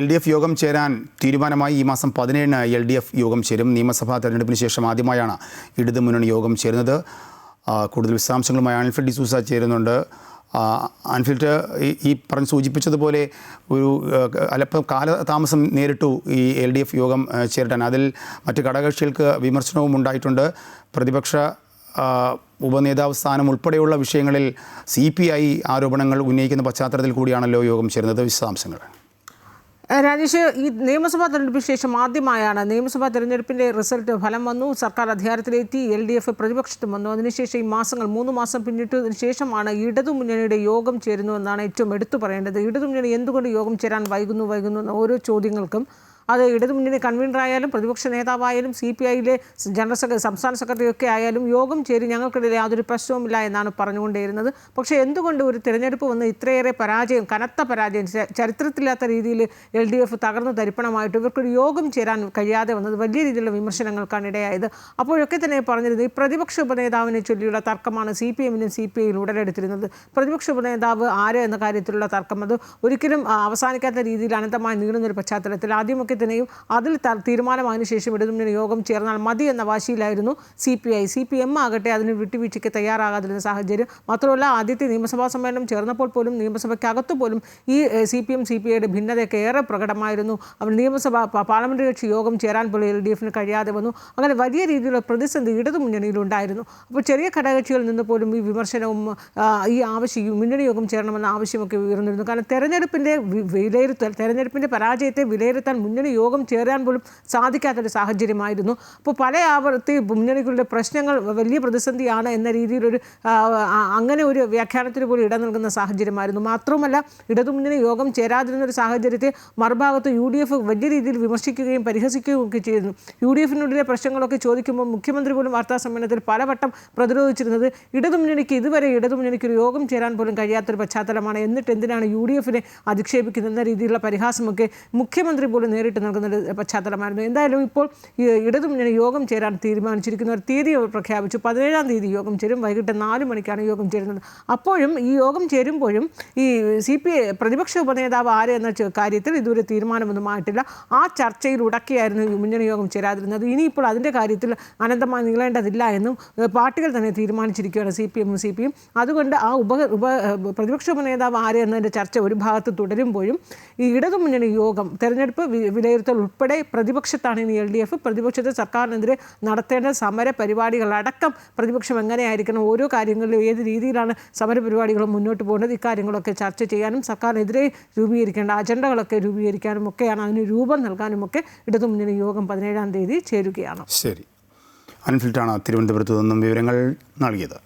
LDF യോഗം ചേരാൻ തീരുമാനമായി. ഈ മാസം 17-ന് LDF യോഗം ചേരും. നിയമസഭാ തെരഞ്ഞെടുപ്പിന് ശേഷം ആദ്യമായാണ് ഇടതുമുന്നണി യോഗം ചേരുന്നത്. കൂടുതൽ വിശദാംശങ്ങളുമായി ആൻഫിൽഡ് ഡിസൂസ ചേരുന്നുണ്ട്. ആൻഫിൽഡ്, ഈ പറഞ്ഞ് സൂചിപ്പിച്ചതുപോലെ ഒരു അല്പം കാലതാമസം നേരിട്ടു ഈ LDF യോഗം ചേരാൻ. അതിൽ മറ്റ് ഘടകകക്ഷികൾക്ക് വിമർശനവും ഉണ്ടായിട്ടുണ്ട്. പ്രതിപക്ഷ ഉപനേതാവ് സ്ഥാനം ഉൾപ്പെടെയുള്ള വിഷയങ്ങളിൽ CPI ആരോപണങ്ങൾ ഉന്നയിക്കുന്ന പശ്ചാത്തലത്തിൽ കൂടിയാണല്ലോ യോഗം ചേരുന്നത്. വിശദാംശങ്ങൾ രാജേഷ്, ഈ നിയമസഭാ തെരഞ്ഞെടുപ്പിന് ശേഷം ആദ്യമായാണ് നിയമസഭാ തെരഞ്ഞെടുപ്പിൻ്റെ ഫലം വന്നു. സർക്കാർ അധികാരത്തിലെത്തി. LDF പ്രതിപക്ഷത്തും വന്നു. അതിനുശേഷം ഈ 3 മാസം പിന്നിട്ടതിന് ശേഷമാണ് ഇടതുമുന്നണിയുടെ യോഗം ചേരുന്നുവെന്നാണ് ഏറ്റവും എടുത്തു പറയേണ്ടത്. ഇടതുമുന്നണി എന്തുകൊണ്ട് യോഗം ചേരാൻ വൈകുന്നു എന്ന ഓരോ ചോദ്യങ്ങൾക്കും അത് ഇടതുമുന്നണി കൺവീനറായാലും പ്രതിപക്ഷ നേതാവായാലും CPIയിലെ സംസ്ഥാന സെക്രട്ടറി ഒക്കെ ആയാലും യോഗം ചേരി ഞങ്ങൾക്കിടയിൽ യാതൊരു പ്രശ്നവുമില്ല എന്നാണ് പറഞ്ഞുകൊണ്ടേയിരുന്നത്. പക്ഷേ എന്തുകൊണ്ട് ഒരു തിരഞ്ഞെടുപ്പ് വന്ന് ഇത്രയേറെ കനത്ത പരാജയം, ചരിത്രത്തില്ലാത്ത രീതിയിൽ LDF തകർന്നു തരിപ്പണമായിട്ട് ഇവർക്കൊരു യോഗം ചേരാൻ കഴിയാതെ വന്നത് വലിയ രീതിയിലുള്ള വിമർശനങ്ങൾക്കാണ് ഇടയായത്. അപ്പോഴൊക്കെ തന്നെ പറഞ്ഞിരുന്നത് ഈ പ്രതിപക്ഷ ഉപനേതാവിനെ ചൊല്ലിയുള്ള തർക്കമാണ് CPMനും CPIയിലും ഉടലെടുത്തിരുന്നത്. പ്രതിപക്ഷ ഉപനേതാവ് ആര് എന്ന കാര്യത്തിലുള്ള തർക്കം അത് ഒരിക്കലും അവസാനിക്കാത്ത രീതിയിൽ അനന്തമായി നീളുന്നൊരു പശ്ചാത്തലത്തിൽ ആദ്യമൊക്കെ തന്നെയും അതിൽ തീരുമാനമായതിനു ശേഷം ഇടതുമുന്നണി യോഗം ചേർന്നാൽ മതി എന്ന വാശിയിലായിരുന്നു CPI. CPM ആകട്ടെ അതിന് വിട്ടുവീഴ്ചയ്ക്ക് തയ്യാറാകാതിരുന്ന സാഹചര്യം. മാത്രമല്ല, ആദ്യത്തെ നിയമസഭാ സമ്മേളനം ചേർന്നപ്പോൾ പോലും നിയമസഭയ്ക്കകത്തു പോലും ഈ CPM CPIയുടെ ഭിന്നതയൊക്കെ ഏറെ പ്രകടമായിരുന്നു. അവർ പാർലമെൻ്ററി കക്ഷി യോഗം ചേരാൻ പോലും LDFന് കഴിയാതെ വന്നു. അങ്ങനെ വലിയ രീതിയിലുള്ള പ്രതിസന്ധി ഇടതുമുന്നണിയിലുണ്ടായിരുന്നു. അപ്പോൾ ചെറിയ ഘടകകക്ഷികളിൽ നിന്ന് പോലും ഈ വിമർശനവും ഈ ആവശ്യം മുന്നണി യോഗം ചേരണമെന്ന ആവശ്യമൊക്കെ ഉയർന്നിരുന്നു. കാരണം തെരഞ്ഞെടുപ്പിൻ്റെ പരാജയത്തെ വിലയിരുത്താൻ മുന്നണി യോഗം ചേരാൻ പോലും സാധിക്കാത്തൊരു സാഹചര്യമായിരുന്നു. അപ്പോൾ പല ആവർത്തി മുന്നണികളുടെ പ്രശ്നങ്ങൾ വലിയ പ്രതിസന്ധിയാണ് എന്ന രീതിയിലൊരു അങ്ങനെ ഒരു വ്യാഖ്യാനത്തിന് പോലും ഇട നൽകുന്ന സാഹചര്യമായിരുന്നു. മാത്രമല്ല, ഇടതുമുന്നണി യോഗം ചേരാതിരുന്നൊരു സാഹചര്യത്തെ മറുഭാഗത്ത് UDF വലിയ രീതിയിൽ വിമർശിക്കുകയും പരിഹസിക്കുകയും ഒക്കെ ചെയ്യുന്നു. UDFിനുള്ളിലെ പ്രശ്നങ്ങളൊക്കെ ചോദിക്കുമ്പോൾ മുഖ്യമന്ത്രി പോലും വാർത്താ സമ്മേളനത്തിൽ പലവട്ടം പ്രതിരോധിച്ചിരുന്നത് ഇടതുമുന്നണിക്ക് ഒരു യോഗം ചേരാൻ പോലും കഴിയാത്തൊരു പശ്ചാത്തലമാണ്. എന്നിട്ട് എന്തിനാണ് UDFനെ അധിക്ഷേപിക്കുന്ന രീതിയിലുള്ള പരിഹാസമൊക്കെ മുഖ്യമന്ത്രി പോലും നേരിട്ട് നൽകുന്ന പശ്ചാത്തലമായിരുന്നു. എന്തായാലും ഇപ്പോൾ ഇടതുമുന്നണി യോഗം ചേരാൻ തീരുമാനിച്ചിരിക്കുന്ന ഒരു തീയതി പ്രഖ്യാപിച്ചു. 17-ാം തീയതി യോഗം ചേരും. വൈകിട്ട് 4 മണിക്കാണ് യോഗം ചേരുന്നത്. അപ്പോഴും ഈ യോഗം ചേരുമ്പോഴും ഈ CPI പ്രതിപക്ഷ ഉപനേതാവ് ആര് എന്ന കാര്യത്തിൽ ഇതുവരെ തീരുമാനമൊന്നുമായിട്ടില്ല. ആ ചർച്ചയിൽ ഉടക്കിയായിരുന്നു മുന്നണി യോഗം ചേരാതിരുന്നത്. ഇനിയിപ്പോൾ അതിൻ്റെ കാര്യത്തിൽ അനന്തമായി നീളേണ്ടതില്ല എന്നും പാർട്ടികൾ തന്നെ തീരുമാനിച്ചിരിക്കുകയാണ്, CPMും CPIയും. അതുകൊണ്ട് ആ പ്രതിപക്ഷ ഉപനേതാവ് ആര് എന്നതിൻ്റെ ചർച്ച ഒരു ഭാഗത്ത് തുടരുമ്പോഴും ഈ ഇടതുമുന്നണി യോഗം തെരഞ്ഞെടുപ്പ് വിലയിരുത്തൽ ഉൾപ്പെടെ പ്രതിപക്ഷത്താണ് ഇനി LDF. പ്രതിപക്ഷത്തെ സർക്കാരിനെതിരെ നടത്തേണ്ട സമര പരിപാടികളടക്കം പ്രതിപക്ഷം എങ്ങനെയായിരിക്കണം, ഓരോ കാര്യങ്ങളിലും ഏത് രീതിയിലാണ് സമരപരിപാടികളും മുന്നോട്ട് പോകേണ്ടത്, ഇക്കാര്യങ്ങളൊക്കെ ചർച്ച ചെയ്യാനും സർക്കാരിനെതിരെ രൂപീകരിക്കേണ്ട അജണ്ടകളൊക്കെ രൂപീകരിക്കാനും ഒക്കെയാണ്, അതിന് രൂപം നൽകാനുമൊക്കെ ഇടതുമുന്നണി യോഗം 17-ാം തീയതി ചേരുകയാണ്. ശരി, അൻഫിൽഡാണ് തിരുവനന്തപുരത്ത് നിന്നും വിവരങ്ങൾ നൽകിയത്.